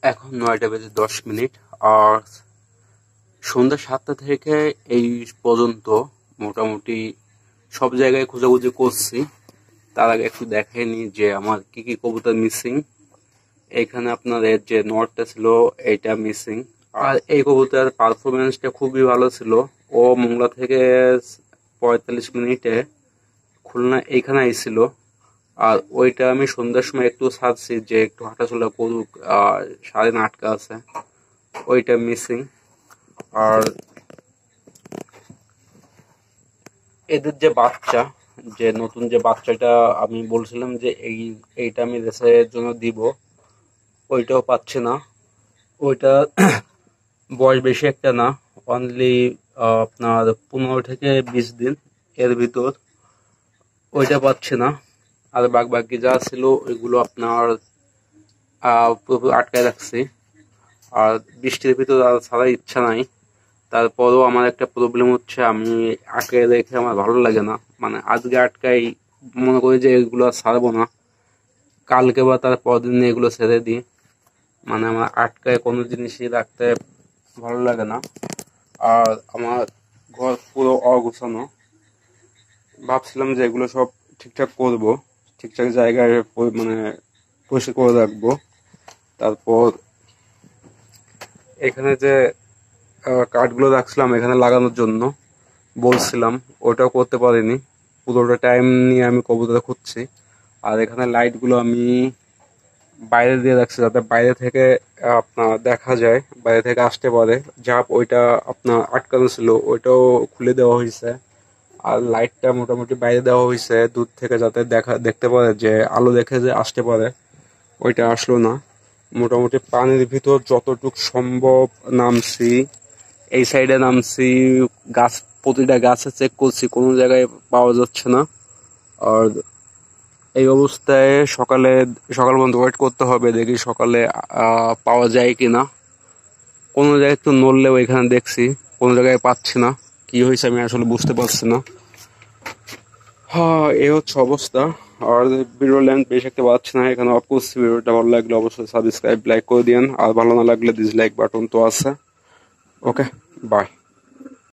এখন 9টা বেজে 10 মিনিট। আর সন্ধ্যা 7টা থেকে এই পর্যন্ত মোটামুটি সব জায়গায় খোঁজাখুঁজি করছি। তার আগে একটু দেখাই নি যে আমার কি কি কবুতর মিসিং। এখানে আপনার এর যে নটটা ছিল এইটা মিসিং। আর এই কবুতরের পারফরমেন্সটা খুবই ভালো ছিল। ও মোংলা থেকে 45 মিনিটে খুলনা এইখানে আইছিল। আর ওইটা আমি সন্ধ্যার সময় একটু ছাড়ছি যে একটু হাঁটাচলা করুক, সারাদিন আটকা আছে, ওইটা মিসিং। আর এদের যে বাচ্চা, যে নতুন যে বাচ্চাটা আমি বলছিলাম যে এইটা আমি রেসের জন্য দিব, ওইটাও পাচ্ছে না। ওইটা বয়স বেশি একটা না, অনলি আপনার 15 থেকে 20 দিন এর ভিতর। ওইটা পাচ্ছে না। আর বাকি যা ছিল ওইগুলো আপনার পুরোপুরি আটকায় রাখছি। আর বৃষ্টির ভিতর আর ছাড়ার ইচ্ছা নাই। তারপরেও আমার একটা প্রবলেম হচ্ছে, আমি আটকায় রেখে আমার ভালো লাগে না। মানে আজকে আটকাই, মনে করি যে এগুলো আর ছাড়বো না, কালকে বা তার পরের দিন এগুলো ছেড়ে দিই। মানে আমার আটকায় কোনো জিনিসই রাখতে ভালো লাগে না। আর আমার ঘর পুরো অগোছানো। ভাবছিলাম যে এগুলো সব ঠিকঠাক করব, ঠিকঠাক জায়গায় মানে পরিষ্কার করে রাখবো। তারপর এখানে যে কাঠগুলো রাখছিলাম এখানে লাগানোর জন্য বলছিলাম, ওটাও করতে পারিনি। পুরোটা টাইম নিয়ে আমি কবুতর খুঁজছি। আর এখানে লাইটগুলো আমি বাইরে দিয়ে রাখছি যাতে বাইরে থেকে আপনার দেখা যায়, বাইরে থেকে আসতে পারে। জাপ ওইটা আপনার আটকানো ছিল, ওইটাও খুলে দেওয়া হয়েছে। আর লাইটটা মোটামুটি বাইরে দেওয়া হয়েছে দূর থেকে, যাতে দেখতে পারে, যে আলো দেখে যে আসতে পারে। ওইটা আসলো না। মোটামুটি পানির ভিতর যতটুক সম্ভব নামছি, এই সাইডে নামছি, গাছ প্রতিটা গাছে চেক করছি, কোনো জায়গায় পাওয়া যাচ্ছে না। আর এই অবস্থায় সকাল পর্যন্ত ওয়েট করতে হবে, দেখি সকালে পাওয়া যায় কিনা। কোনো জায়গায় একটু নড়লেও এখানে দেখছি, কোনো জায়গায় পাচ্ছি না। কি হয়েছে আমি আসলে বুঝতে পারছি না। হ্যাঁ, এই হচ্ছে অবস্থা। আর ভিডিও লেন্থ বেশি একটা পাচ্ছি না, এখানে অফ করছি। ভিডিওটা ভালো লাগলে অবশ্যই সাবস্ক্রাইব লাইক করে দিন, আর ভালো না লাগলে ডিসলাইক বাটন তো আছে। ওকে, বাই।